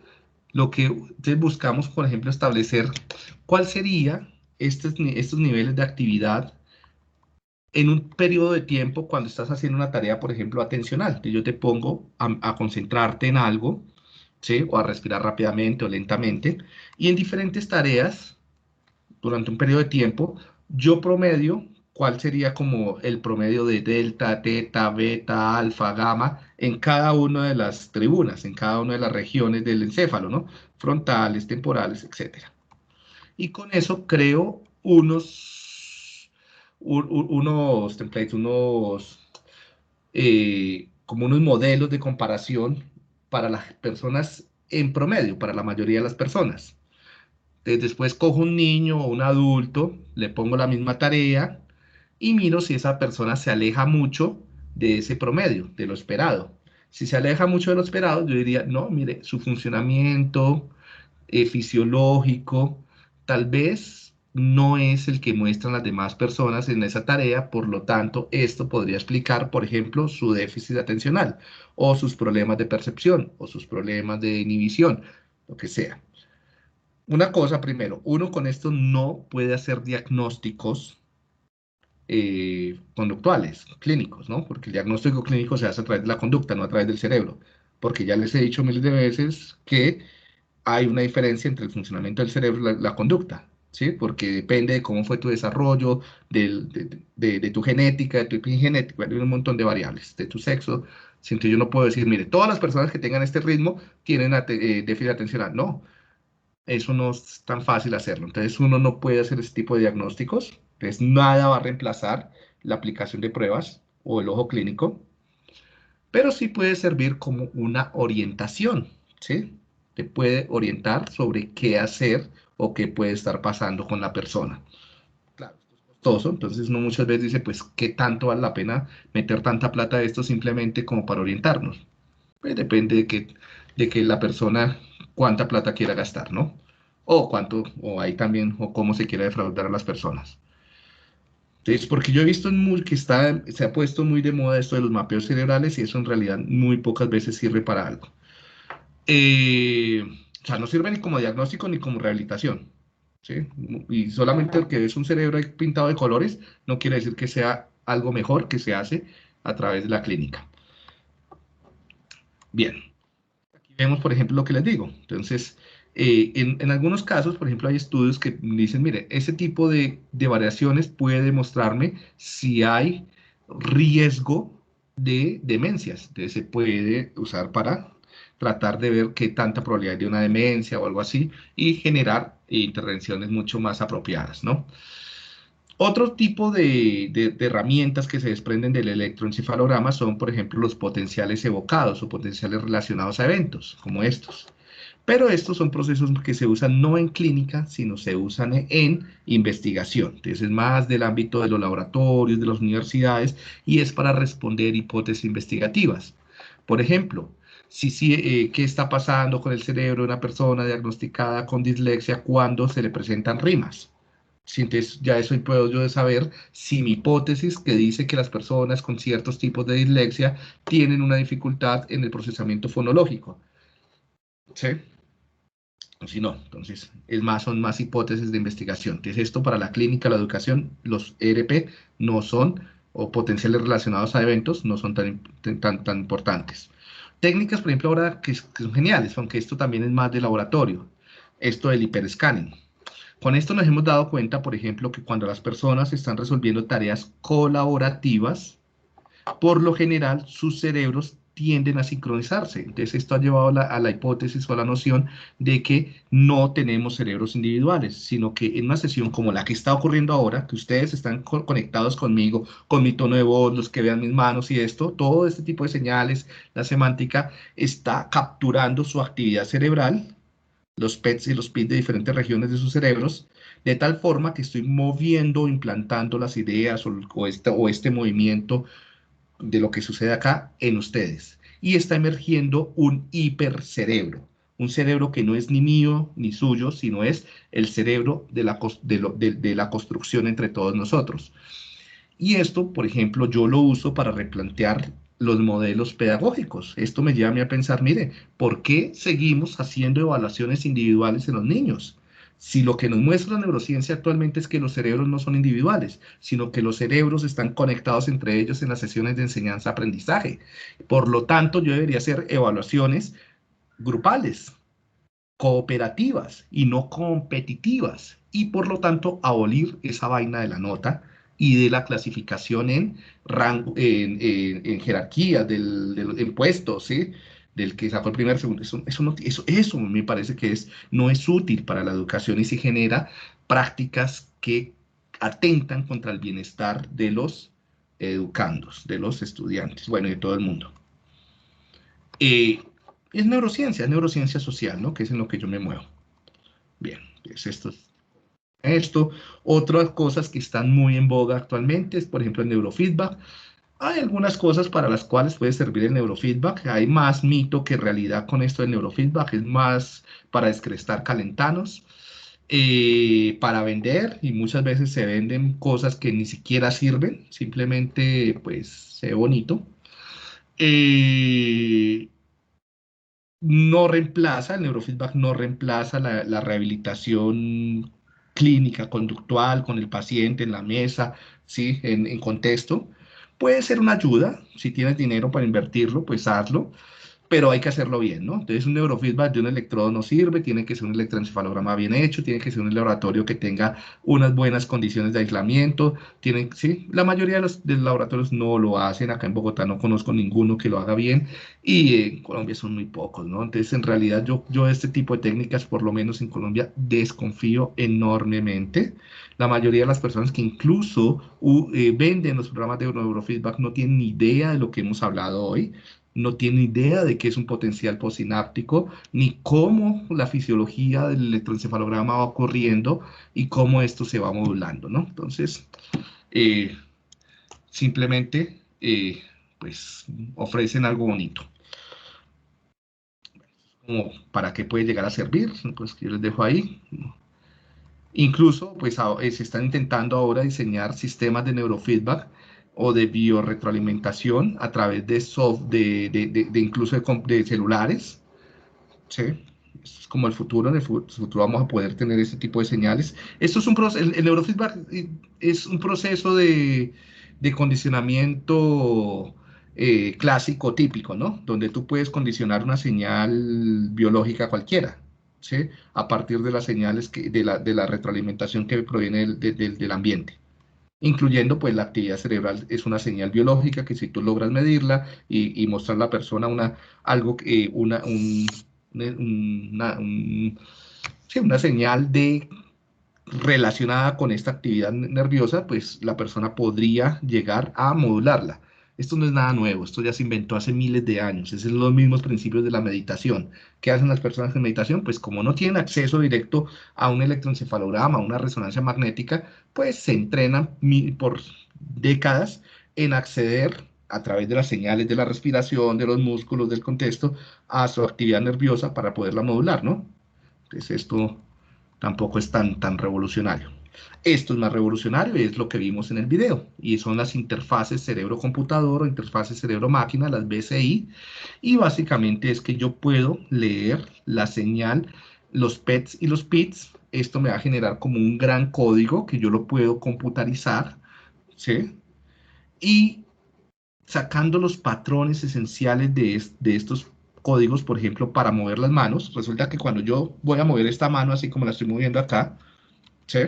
lo que buscamos, por ejemplo, establecer cuál sería estos niveles de actividad en un periodo de tiempo cuando estás haciendo una tarea, por ejemplo, atencional. Entonces yo te pongo a concentrarte en algo, ¿sí? O a respirar rápidamente o lentamente, y en diferentes tareas, durante un periodo de tiempo, yo promedio cuál sería como el promedio de delta, teta, beta, alfa, gamma en cada una de las tribunas, en cada una de las regiones del encéfalo, ¿no? Frontales, temporales, etcétera. Y con eso creo unos templates, como unos modelos de comparación para las personas en promedio, para la mayoría de las personas. Después cojo un niño o un adulto, le pongo la misma tarea y miro si esa persona se aleja mucho de ese promedio, de lo esperado. Si se aleja mucho de lo esperado, yo diría, no, mire, su funcionamiento fisiológico tal vez no es el que muestran las demás personas en esa tarea, por lo tanto, esto podría explicar, por ejemplo, su déficit atencional o sus problemas de percepción o sus problemas de inhibición, lo que sea. Una cosa primero, uno con esto no puede hacer diagnósticos conductuales, clínicos, ¿no? Porque el diagnóstico clínico se hace a través de la conducta, no a través del cerebro. Porque ya les he dicho miles de veces que hay una diferencia entre el funcionamiento del cerebro y la conducta, ¿sí? Porque depende de cómo fue tu desarrollo, de tu genética, de tu epigenética, de un montón de variables, de tu sexo. Entonces yo no puedo decir, mire, todas las personas que tengan este ritmo tienen déficit atencional. No, eso no es tan fácil hacerlo. Entonces uno no puede hacer ese tipo de diagnósticos. Entonces nada va a reemplazar la aplicación de pruebas o el ojo clínico, pero sí puede servir como una orientación, ¿sí? Te puede orientar sobre qué hacer o qué puede estar pasando con la persona. Claro, esto es costoso, entonces uno muchas veces dice, pues, ¿qué tanto vale la pena meter tanta plata de esto simplemente como para orientarnos? Pues depende de que la persona cuánta plata quiera gastar, ¿no? O cuánto, o ahí también, o cómo se quiera defraudar a las personas. Entonces, porque yo he visto que se ha puesto muy de moda esto de los mapeos cerebrales y eso en realidad muy pocas veces sirve para algo. O sea, no sirve ni como diagnóstico ni como rehabilitación, ¿sí? Y solamente porque es un cerebro ahí pintado de colores, no quiere decir que sea algo mejor que se hace a través de la clínica. Bien. Aquí vemos, por ejemplo, lo que les digo. Entonces, en algunos casos, por ejemplo, hay estudios que dicen, mire, ese tipo de variaciones puede demostrarme si hay riesgo de demencias. Entonces, se puede usar para tratar de ver qué tanta probabilidad hay de una demencia o algo así y generar intervenciones mucho más apropiadas, ¿no? Otro tipo de herramientas que se desprenden del electroencefalograma son, por ejemplo, los potenciales evocados o potenciales relacionados a eventos, como estos. Pero estos son procesos que se usan no en clínica, sino se usan en investigación. Entonces es más del ámbito de los laboratorios, de las universidades, y es para responder hipótesis investigativas. Por ejemplo, ¿qué está pasando con el cerebro de una persona diagnosticada con dislexia cuando se le presentan rimas? Sí, entonces ya eso puedo yo saber si mi hipótesis que dice que las personas con ciertos tipos de dislexia tienen una dificultad en el procesamiento fonológico. ¿Sí? O si no, entonces son más hipótesis de investigación. Entonces esto para la clínica, la educación, los ERP no son, o potenciales relacionados a eventos, no son tan importantes. Técnicas, por ejemplo, ahora que son geniales, aunque esto también es más de laboratorio. Esto del hiperscanning. Con esto nos hemos dado cuenta, por ejemplo, que cuando las personas están resolviendo tareas colaborativas, por lo general sus cerebros tienden a sincronizarse. Entonces esto ha llevado a la hipótesis o a la noción de que no tenemos cerebros individuales, sino que en una sesión como la que está ocurriendo ahora, que ustedes están conectados conmigo, con mi tono de voz, los que vean mis manos y esto, todo este tipo de señales, la semántica, está capturando su actividad cerebral, los PETs y los PIT de diferentes regiones de sus cerebros, de tal forma que estoy moviendo, implantando las ideas o este movimiento de lo que sucede acá en ustedes. Y está emergiendo un hipercerebro, un cerebro que no es ni mío ni suyo, sino es el cerebro de la construcción entre todos nosotros. Y esto, por ejemplo, yo lo uso para replantear los modelos pedagógicos. Esto me lleva a mí a pensar, mire, ¿por qué seguimos haciendo evaluaciones individuales en los niños? Si lo que nos muestra la neurociencia actualmente es que los cerebros no son individuales, sino que los cerebros están conectados entre ellos en las sesiones de enseñanza-aprendizaje. Por lo tanto, yo debería hacer evaluaciones grupales, cooperativas y no competitivas. Y por lo tanto, abolir esa vaina de la nota y de la clasificación en rango, en jerarquía del puesto, ¿sí? Del que sacó el primer, segundo. Eso me parece que no es útil para la educación y se genera prácticas que atentan contra el bienestar de los educandos, de los estudiantes, bueno, y de todo el mundo. Eh, es neurociencia social, ¿no? Que es en lo que yo me muevo. Bien, es esto. Otras cosas que están muy en boga actualmente es, por ejemplo, el neurofeedback. Hay algunas cosas para las cuales puede servir el neurofeedback. Hay más mito que realidad con esto del neurofeedback. Es más para descrestar calentanos, para vender, y muchas veces se venden cosas que ni siquiera sirven. Simplemente, pues, se ve bonito. Eh, no reemplaza, el neurofeedback no reemplaza la rehabilitación clínica, conductual, con el paciente en la mesa, ¿sí? En contexto. Puede ser una ayuda, si tienes dinero para invertirlo, pues hazlo, pero hay que hacerlo bien, ¿no? Entonces un neurofeedback de un electrodo no sirve, tiene que ser un electroencefalograma bien hecho, tiene que ser un laboratorio que tenga unas buenas condiciones de aislamiento, sí, la mayoría de los laboratorios no lo hacen, acá en Bogotá no conozco ninguno que lo haga bien, y en Colombia son muy pocos, ¿no? Entonces en realidad yo de este tipo de técnicas, por lo menos en Colombia, desconfío enormemente. La mayoría de las personas que incluso venden los programas de neurofeedback no tienen ni idea de lo que hemos hablado hoy, no tiene idea de qué es un potencial postsináptico, ni cómo la fisiología del electroencefalograma va ocurriendo y cómo esto se va modulando, ¿no? Entonces, simplemente, pues, ofrecen algo bonito. Como para qué puede llegar a servir, pues yo les dejo ahí. Incluso, pues, se están intentando ahora diseñar sistemas de neurofeedback o de biorretroalimentación a través de incluso de celulares, ¿sí? Esto es como el futuro, en el futuro vamos a poder tener este tipo de señales. Esto es un proceso, el neurofeedback es un proceso de condicionamiento clásico, típico, ¿no? Donde tú puedes condicionar una señal biológica cualquiera, ¿sí? A partir de las señales, de la retroalimentación que proviene del ambiente. Incluyendo, pues, la actividad cerebral es una señal biológica que si tú logras medirla y mostrar a la persona algo, sí, una señal relacionada con esta actividad nerviosa, pues la persona podría llegar a modularla. Esto no es nada nuevo, esto ya se inventó hace miles de años, esos son los mismos principios de la meditación. ¿Qué hacen las personas en meditación? Pues como no tienen acceso directo a un electroencefalograma, a una resonancia magnética, pues se entrenan por décadas en acceder a través de las señales de la respiración, de los músculos, del contexto, a su actividad nerviosa para poderla modular, ¿no? Entonces esto tampoco es tan revolucionario. Esto es más revolucionario y es lo que vimos en el video, y son las interfaces cerebro-computador o interfaces cerebro-máquina, las BCI, y básicamente es que yo puedo leer la señal, los PETs y los PITs. Esto me va a generar como un gran código que yo lo puedo computarizar, ¿sí? Y sacando los patrones esenciales de estos códigos, por ejemplo, para mover las manos, resulta que cuando yo voy a mover esta mano así como la estoy moviendo acá, ¿sí?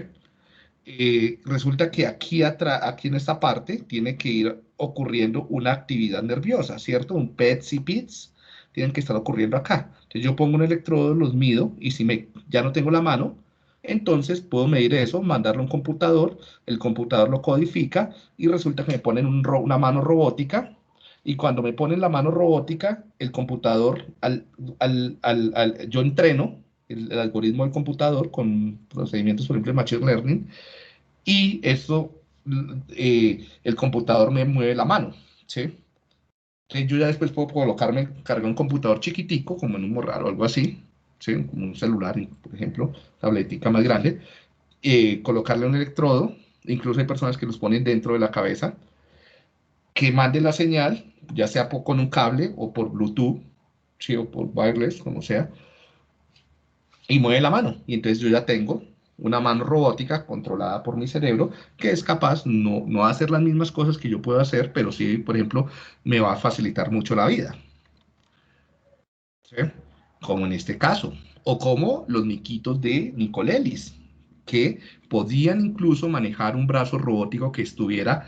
Resulta que aquí en esta parte tiene que ir ocurriendo una actividad nerviosa, ¿cierto? Un PETs y PITs tienen que estar ocurriendo acá. Entonces yo pongo un electrodo, los mido, y si ya no tengo la mano, entonces puedo medir eso, mandarlo a un computador, el computador lo codifica y resulta que me ponen una mano robótica, y cuando me ponen la mano robótica, el computador, yo entreno el algoritmo del computador con procedimientos, por ejemplo, de Machine Learning, y eso, el computador me mueve la mano, ¿sí? Entonces yo ya después puedo cargar un computador chiquitico, como en un morral o algo así, ¿sí? Como un celular, por ejemplo, tabletica más grande, colocarle un electrodo, incluso hay personas que los ponen dentro de la cabeza, que mande la señal, ya sea con un cable o por Bluetooth, ¿sí? O por wireless, como sea, y mueve la mano. Y entonces yo ya tengo una mano robótica controlada por mi cerebro que es capaz no hacer las mismas cosas que yo puedo hacer, pero sí, por ejemplo, me va a facilitar mucho la vida, ¿sí? Como en este caso, o como los miquitos de Nicolelis, que podían incluso manejar un brazo robótico que estuviera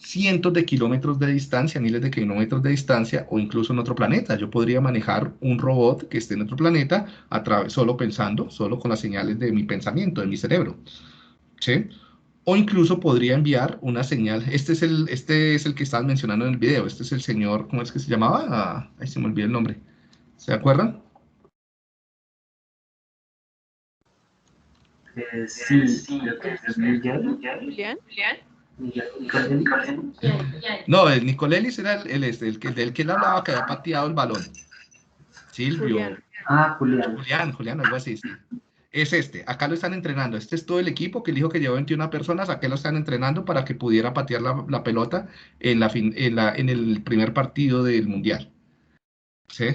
cientos de kilómetros de distancia, miles de kilómetros de distancia, o incluso en otro planeta. Yo podría manejar un robot que esté en otro planeta solo pensando, solo con las señales de mi pensamiento, de mi cerebro, ¿sí? O incluso podría enviar una señal. Este es el que estaban mencionando en el video. Este es el señor, ¿cómo es que se llamaba? Ahí se me olvidó el nombre. ¿Se acuerdan? Sí, creo que es Miguel. Julián. Miguel. No, el Nicolelis era del que él hablaba, que había pateado el balón. Silvio. Julián. Ah, Julián. Julián, algo así, sí. Es acá lo están entrenando, este es todo el equipo que él dijo que llevó 21 personas, acá lo están entrenando para que pudiera patear la pelota en el primer partido del Mundial, ¿sí?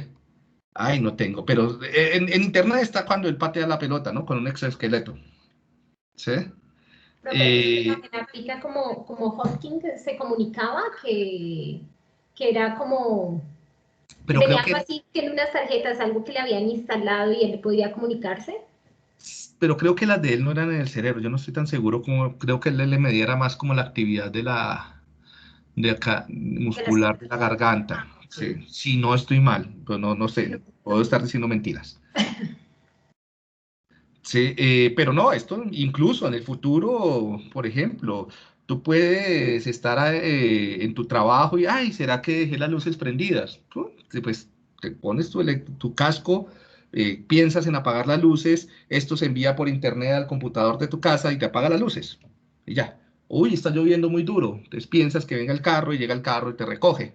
Ay, no tengo, pero en internet está cuando él patea la pelota, ¿no? Con un exoesqueleto, ¿sí? Profe, eso también aplica como Hawking se comunicaba, que era como Pero creo Venía que, algo así que en unas tarjetas, algo que le habían instalado y él podía comunicarse. pero creo que las de él no eran en el cerebro. Yo no estoy tan seguro como, creo que él le medía era más como la actividad de acá, De las muscular de la garganta. Sí, si no estoy mal, pero no sé, puedo estar diciendo mentiras. Sí, pero no, esto incluso en el futuro, por ejemplo, tú puedes estar en tu trabajo y, ay, ¿será que dejé las luces prendidas? Tú, pues te pones tu casco, piensas en apagar las luces, esto se envía por internet al computador de tu casa y te apaga las luces. Y ya. Uy, está lloviendo muy duro. Entonces piensas que venga el carro y llega el carro y te recoge.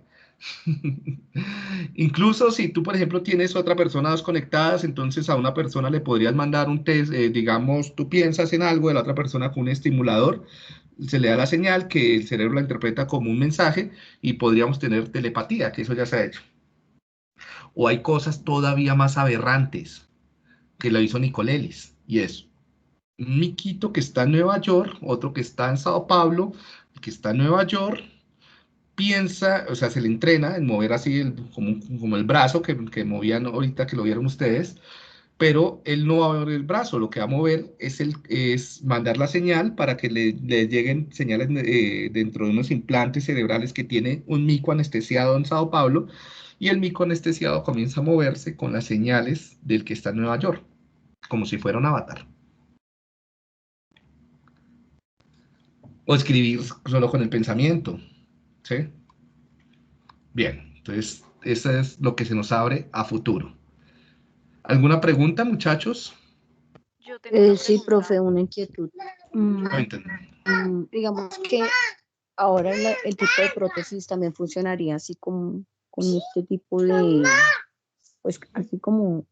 Incluso si tú, por ejemplo, tienes otra persona dos conectadas, entonces a una persona le podrías mandar un test, digamos, tú piensas en algo de la otra persona con un estimulador, se le da la señal que el cerebro la interpreta como un mensaje y podríamos tener telepatía, que eso ya se ha hecho. O hay cosas todavía más aberrantes que lo hizo Nicolelis, y es un miquito que está en Nueva York, otro que está en Sao Paulo, el que está en Nueva York piensa, o sea, se le entrena en mover así como el brazo que movían ahorita que lo vieron ustedes, pero él no va a mover el brazo, lo que va a mover es mandar la señal para que le lleguen señales dentro de unos implantes cerebrales que tiene un mico anestesiado en Sao Paulo, y el mico anestesiado comienza a moverse con las señales del que está en Nueva York, como si fuera un avatar. O escribir solo con el pensamiento, ¿sí? Bien, entonces eso es lo que se nos abre a futuro. ¿Alguna pregunta, muchachos? Yo tengo una Sí, pregunta. profe, una inquietud. Cuéntenme. Digamos que ahora el tipo de prótesis también funcionaría así como con este tipo de, pues así como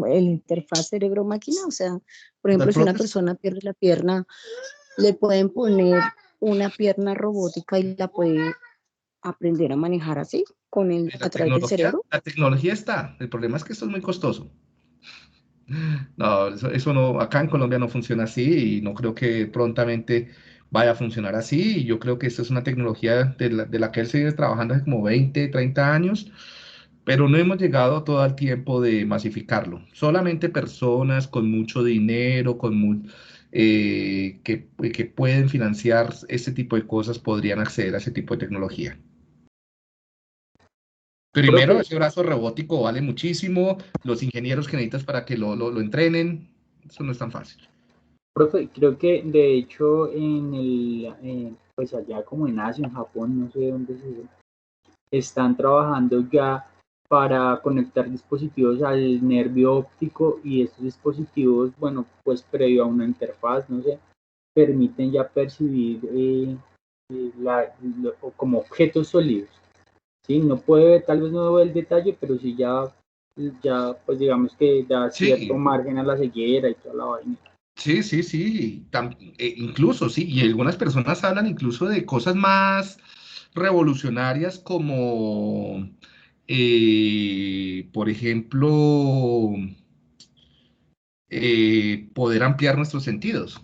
el interfaz cerebro-máquina. O sea, por ejemplo, ¿Las si una prótesis? persona pierde la pierna, le pueden poner una pierna robótica y la puede aprender a manejar así, a través del cerebro. La tecnología está. El problema es que esto es muy costoso. No, eso no, acá en Colombia no funciona así y no creo que prontamente vaya a funcionar así. Y yo creo que esto es una tecnología de la que él sigue trabajando hace como 20, 30 años, pero no hemos llegado todo el tiempo de masificarlo. Solamente personas con mucho dinero, que pueden financiar este tipo de cosas podrían acceder a ese tipo de tecnología. Primero, Profe, ese brazo robótico vale muchísimo, los ingenieros que necesitas para que lo entrenen, eso no es tan fácil. profe, creo que de hecho pues allá como en Asia, en Japón, no sé dónde están trabajando ya para conectar dispositivos al nervio óptico y estos dispositivos, bueno, pues previo a una interfaz, no sé, permiten ya percibir como objetos sólidos. Sí, no puede, tal vez no ve el detalle, pero sí ya pues digamos que da cierto Sí, margen a la ceguera y toda la vaina. sí, incluso sí, y algunas personas hablan incluso de cosas más revolucionarias como, por ejemplo, poder ampliar nuestros sentidos.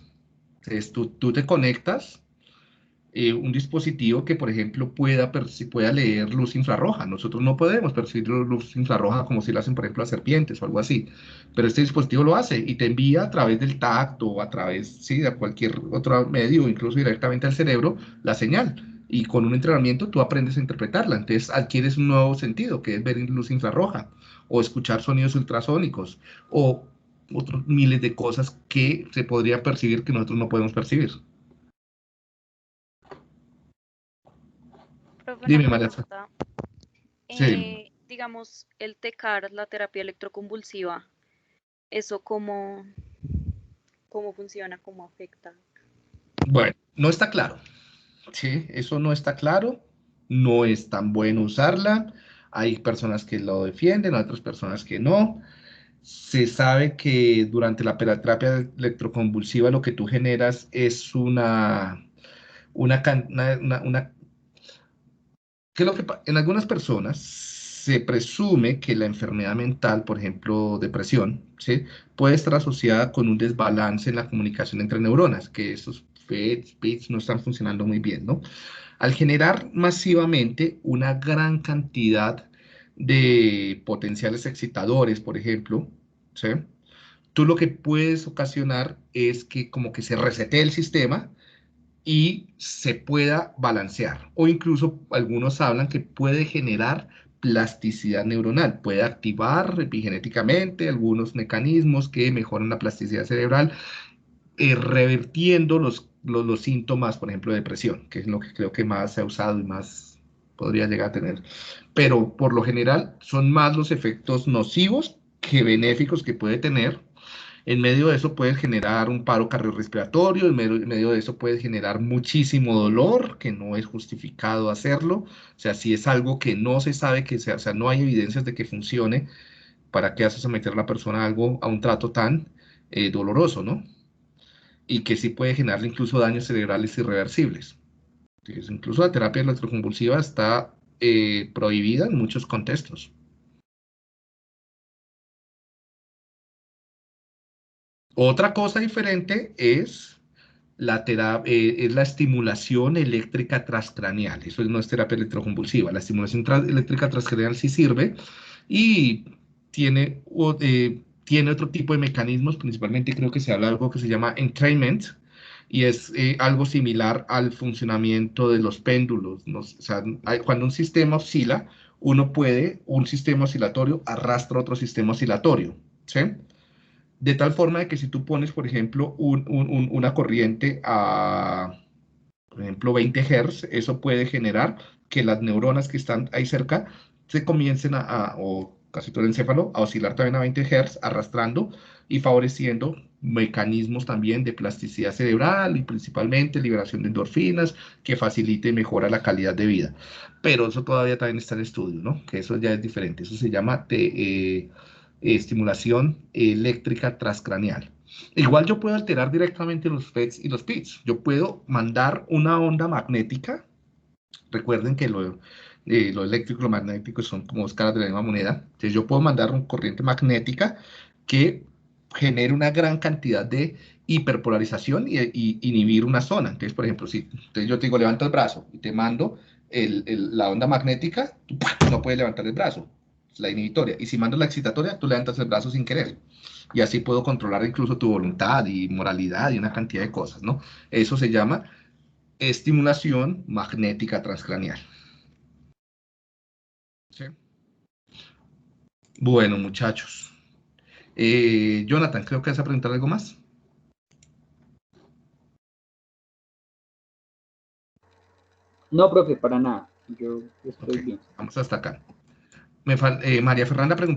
Entonces, tú te conectas un dispositivo que, por ejemplo, pueda leer luz infrarroja. Nosotros no podemos percibir luz infrarroja como si lo hacen, por ejemplo, las serpientes o algo así, pero este dispositivo lo hace y te envía a través del tacto o a través, sí, de cualquier otro medio, incluso directamente al cerebro, la señal. Y con un entrenamiento tú aprendes a interpretarla. Entonces adquieres un nuevo sentido, que es ver luz infrarroja o escuchar sonidos ultrasónicos o otros miles de cosas que se podrían percibir que nosotros no podemos percibir. Profe, una Dime, María. pregunta. Sí. Digamos, el TECAR, la terapia electroconvulsiva, ¿eso cómo funciona, cómo afecta? Bueno, no está claro. Sí, eso no está claro. No es tan bueno usarla. Hay personas que lo defienden, otras personas que no. Se sabe que durante la terapia electroconvulsiva lo que tú generas es ¿qué es lo que en algunas personas se presume que la enfermedad mental, por ejemplo, depresión, ¿sí? Puede estar asociada con un desbalance en la comunicación entre neuronas, que esos FETs, PITs no están funcionando muy bien, ¿no? Al generar masivamente una gran cantidad de potenciales excitadores, por ejemplo, ¿sí? Tú lo que puedes ocasionar es que como que se resetee el sistema y se pueda balancear. O incluso algunos hablan que puede generar plasticidad neuronal, puede activar epigenéticamente algunos mecanismos que mejoran la plasticidad cerebral, revertiendo los síntomas, por ejemplo, de depresión, que es lo que creo que más se ha usado y más podría llegar a tener. Pero por lo general son más los efectos nocivos que benéficos que puede tener. En medio de eso puede generar un paro cardiorrespiratorio, en medio de eso puede generar muchísimo dolor, que no es justificado hacerlo. O sea, si es algo que no se sabe que sea, o sea, no hay evidencias de que funcione, ¿para qué haces someter a la persona a algo, a un trato tan doloroso, ¿no? Y que sí puede generarle incluso daños cerebrales irreversibles. Entonces, incluso la terapia electroconvulsiva está prohibida en muchos contextos. Otra cosa diferente es es la estimulación eléctrica transcraneal. Eso no es terapia electroconvulsiva. La estimulación eléctrica transcraneal sí sirve y tiene otro tipo de mecanismos. Principalmente creo que se habla de algo que se llama entrainment y es algo similar al funcionamiento de los péndulos, ¿no? O sea, cuando un sistema oscila, un sistema oscilatorio arrastra otro sistema oscilatorio, ¿sí? De tal forma de que si tú pones, por ejemplo, una corriente a, por ejemplo, 20 Hz, eso puede generar que las neuronas que están ahí cerca se comiencen o casi todo el encéfalo, a oscilar también a 20 Hz, arrastrando y favoreciendo mecanismos también de plasticidad cerebral y principalmente liberación de endorfinas que facilite y mejora la calidad de vida. Pero eso todavía también está en estudio, ¿no? Que eso ya es diferente. Eso se llama estimulación eléctrica transcraneal. Igual yo puedo alterar directamente los FETs y los PITs. Yo puedo mandar una onda magnética. Recuerden que lo eléctrico y lo magnético son como dos caras de la misma moneda. Entonces yo puedo mandar una corriente magnética que genere una gran cantidad de hiperpolarización y inhibir una zona. Entonces, por ejemplo, si entonces yo te digo, levanta el brazo y te mando la onda magnética, tú no puedes levantar el brazo, la inhibitoria. Y si mando la excitatoria, tú levantas el brazo sin querer. Y así puedo controlar incluso tu voluntad y moralidad y una cantidad de cosas, ¿no? Eso se llama estimulación magnética transcraneal. ¿Sí? Bueno, muchachos. Jonathan, creo que vas a preguntar algo más. No, profe, para nada. Yo estoy Ok, bien. vamos hasta acá. María Fernanda preguntó.